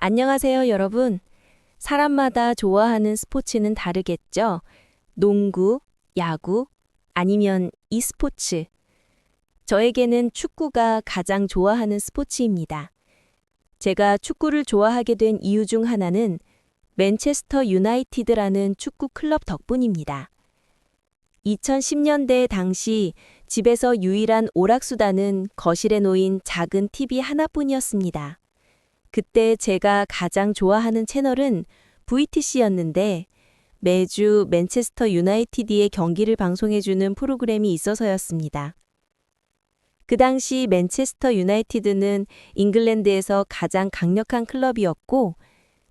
안녕하세요, 여러분. 사람마다 좋아하는 스포츠는 다르겠죠? 농구, 야구, 아니면 e스포츠. 저에게는 축구가 가장 좋아하는 스포츠입니다. 제가 축구를 좋아하게 된 이유 중 하나는 맨체스터 유나이티드라는 축구 클럽 덕분입니다. 2010년대 당시 집에서 유일한 오락수단은 거실에 놓인 작은 TV 하나뿐이었습니다. 그때 제가 가장 좋아하는 채널은 VTC였는데 매주 맨체스터 유나이티드의 경기를 방송해주는 프로그램이 있어서였습니다. 그 당시 맨체스터 유나이티드는 잉글랜드에서 가장 강력한 클럽이었고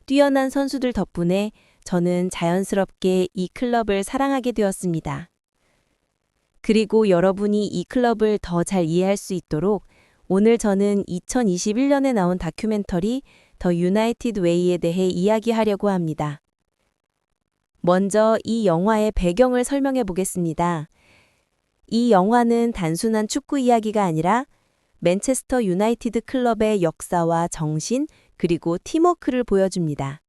뛰어난 선수들 덕분에 저는 자연스럽게 이 클럽을 사랑하게 되었습니다. 그리고 여러분이 이 클럽을 더 잘 이해할 수 있도록 오늘 저는 2021년에 나온 다큐멘터리 더 유나이티드 웨이에 대해 이야기하려고 합니다. 먼저 이 영화의 배경을 설명해 보겠습니다. 이 영화는 단순한 축구 이야기가 아니라 맨체스터 유나이티드 클럽의 역사와 정신 그리고 팀워크를 보여줍니다.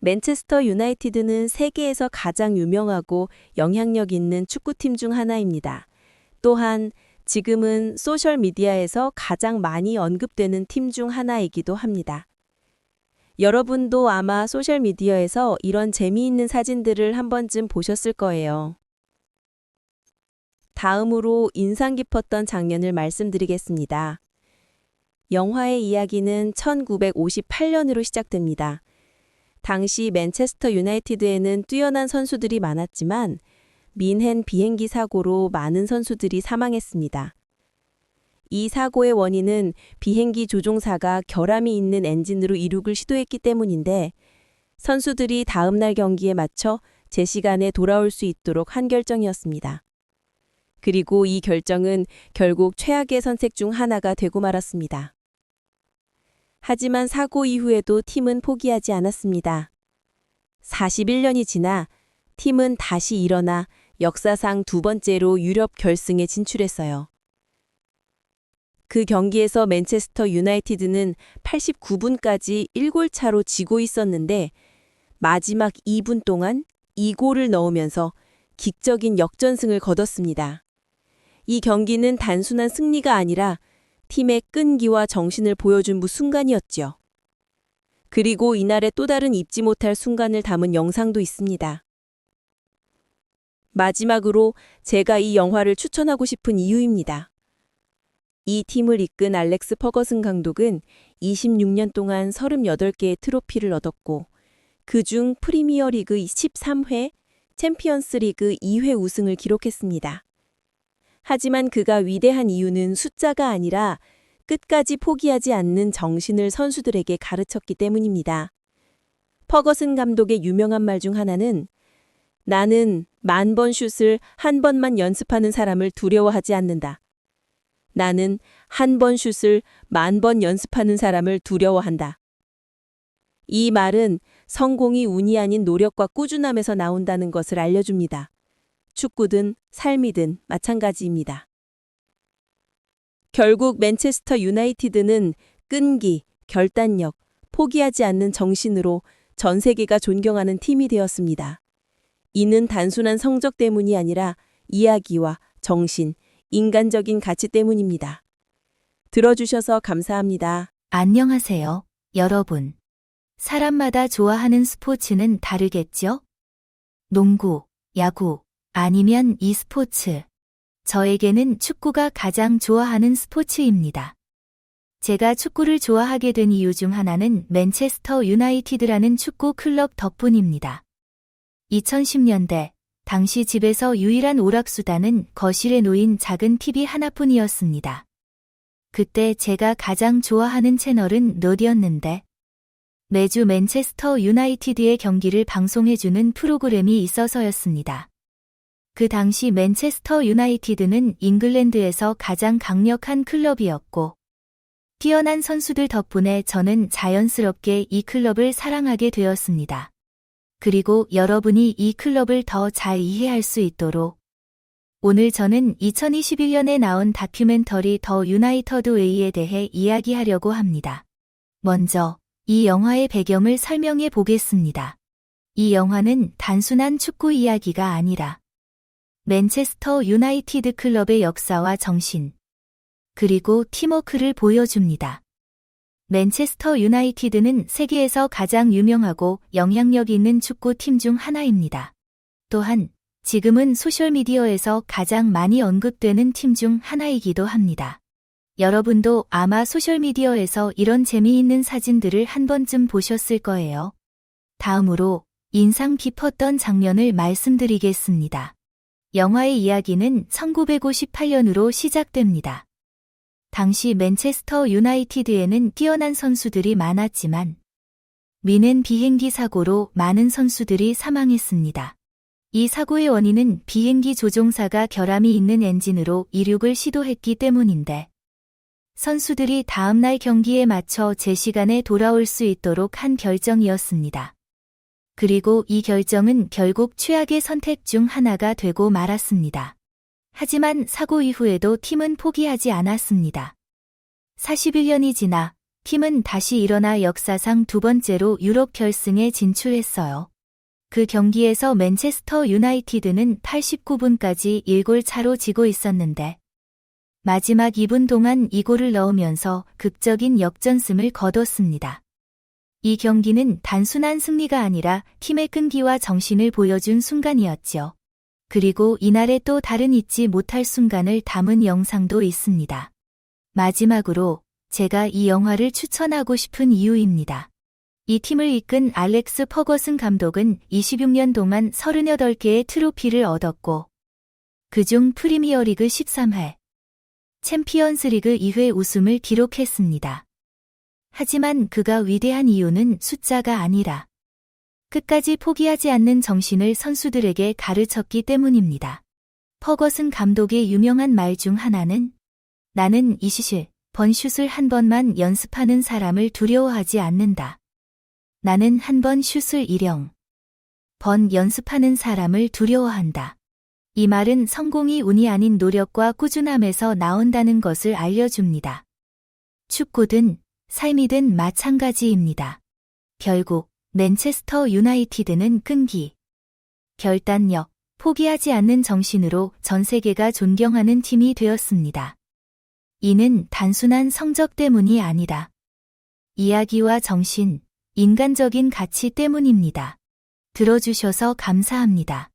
맨체스터 유나이티드는 세계에서 가장 유명하고 영향력 있는 축구팀 중 하나입니다. 또한 지금은 소셜미디어에서 가장 많이 언급되는 팀 중 하나이기도 합니다. 여러분도 아마 소셜미디어에서 이런 재미있는 사진들을 한 번쯤 보셨을 거예요. 다음으로 인상 깊었던 장면을 말씀드리겠습니다. 영화의 이야기는 1958년으로 시작됩니다. 당시 맨체스터 유나이티드에는 뛰어난 선수들이 많았지만 민헨 비행기 사고로 많은 선수들이 사망했습니다. 이 사고의 원인은 비행기 조종사가 결함이 있는 엔진으로 이륙을 시도했기 때문인데 선수들이 다음날 경기에 맞춰 제 시간에 돌아올 수 있도록 한 결정이었습니다. 그리고 이 결정은 결국 최악의 선택 중 하나가 되고 말았습니다. 하지만 사고 이후에도 팀은 포기하지 않았습니다. 41년이 지나 팀은 다시 일어나 역사상 두 번째로 유럽 결승에 진출했어요. 그 경기에서 맨체스터 유나이티드는 89분까지 1골 차로 지고 있었는데 마지막 2분 동안 2골을 넣으면서 기적인 역전승을 거뒀습니다. 이 경기는 단순한 승리가 아니라 팀의 끈기와 정신을 보여준 순간이었죠. 그리고 이날의 또 다른 잊지 못할 순간을 담은 영상도 있습니다. 마지막으로 제가 이 영화를 추천하고 싶은 이유입니다. 이 팀을 이끈 알렉스 퍼거슨 감독은 26년 동안 38개의 트로피를 얻었고 그중 프리미어리그 13회, 챔피언스 리그 2회 우승을 기록했습니다. 하지만 그가 위대한 이유는 숫자가 아니라 끝까지 포기하지 않는 정신을 선수들에게 가르쳤기 때문입니다. 퍼거슨 감독의 유명한 말 중 하나는 나는 10,000번 슛을 한 번만 연습하는 사람을 두려워하지 않는다. 나는 한 번 슛을 10,000번 연습하는 사람을 두려워한다. 이 말은 성공이 운이 아닌 노력과 꾸준함에서 나온다는 것을 알려줍니다. 축구든 삶이든 마찬가지입니다. 결국 맨체스터 유나이티드는 끈기, 결단력, 포기하지 않는 정신으로 전 세계가 존경하는 팀이 되었습니다. 이는 단순한 성적 때문이 아니라 이야기와 정신, 인간적인 가치 때문입니다. 들어주셔서 감사합니다. 안녕하세요, 여러분. 사람마다 좋아하는 스포츠는 다르겠죠? 농구, 야구, 아니면 e스포츠. 저에게는 축구가 가장 좋아하는 스포츠입니다. 제가 축구를 좋아하게 된 이유 중 하나는 맨체스터 유나이티드라는 축구 클럽 덕분입니다. 2010년대, 당시 집에서 유일한 오락수단은 거실에 놓인 작은 TV 하나뿐이었습니다. 그때 제가 가장 좋아하는 채널은 롯이었는데 매주 맨체스터 유나이티드의 경기를 방송해주는 프로그램이 있어서였습니다. 그 당시 맨체스터 유나이티드는 잉글랜드에서 가장 강력한 클럽이었고 뛰어난 선수들 덕분에 저는 자연스럽게 이 클럽을 사랑하게 되었습니다. 그리고 여러분이 이 클럽을 더 잘 이해할 수 있도록 오늘 저는 2021년에 나온 다큐멘터리 더 유나이터드 웨이에 대해 이야기하려고 합니다. 먼저 이 영화의 배경을 설명해 보겠습니다. 이 영화는 단순한 축구 이야기가 아니라 맨체스터 유나이티드 클럽의 역사와 정신, 그리고 팀워크를 보여줍니다. 맨체스터 유나이티드는 세계에서 가장 유명하고 영향력 있는 축구팀 중 하나입니다. 또한 지금은 소셜미디어에서 가장 많이 언급되는 팀 중 하나이기도 합니다. 여러분도 아마 소셜미디어에서 이런 재미있는 사진들을 한 번쯤 보셨을 거예요. 다음으로 인상 깊었던 장면을 말씀드리겠습니다. 영화의 이야기는 1958년으로 시작됩니다. 당시 맨체스터 유나이티드에는 뛰어난 선수들이 많았지만 미넨 비행기 사고로 많은 선수들이 사망했습니다. 이 사고의 원인은 비행기 조종사가 결함이 있는 엔진으로 이륙을 시도했기 때문인데 선수들이 다음날 경기에 맞춰 제 시간에 돌아올 수 있도록 한 결정이었습니다. 그리고 이 결정은 결국 최악의 선택 중 하나가 되고 말았습니다. 하지만 사고 이후에도 팀은 포기하지 않았습니다. 41년이 지나 팀은 다시 일어나 역사상 두 번째로 유럽 결승에 진출했어요. 그 경기에서 맨체스터 유나이티드는 89분까지 1골 차로 지고 있었는데 마지막 2분 동안 2골을 넣으면서 극적인 역전승을 거뒀습니다. 이 경기는 단순한 승리가 아니라 팀의 끈기와 정신을 보여준 순간이었죠. 그리고 이날의 또 다른 잊지 못할 순간을 담은 영상도 있습니다. 마지막으로 제가 이 영화를 추천하고 싶은 이유입니다. 이 팀을 이끈 알렉스 퍼거슨 감독은 26년 동안 38개의 트로피를 얻었고 그중 프리미어리그 13회, 챔피언스리그 2회 우승을 기록했습니다. 하지만 그가 위대한 이유는 숫자가 아니라 끝까지 포기하지 않는 정신을 선수들에게 가르쳤기 때문입니다. 퍼거슨 감독의 유명한 말 중 하나는 나는 20번 슛을 한 번만 연습하는 사람을 두려워하지 않는다. 나는 한 번 슛을 1번 연습하는 사람을 두려워한다. 이 말은 성공이 운이 아닌 노력과 꾸준함에서 나온다는 것을 알려줍니다. 축구든 삶이든 마찬가지입니다. 결국 맨체스터 유나이티드는 끈기, 결단력, 포기하지 않는 정신으로 전 세계가 존경하는 팀이 되었습니다. 이는 단순한 성적 때문이 아니라 이야기와 정신, 인간적인 가치 때문입니다. 들어주셔서 감사합니다.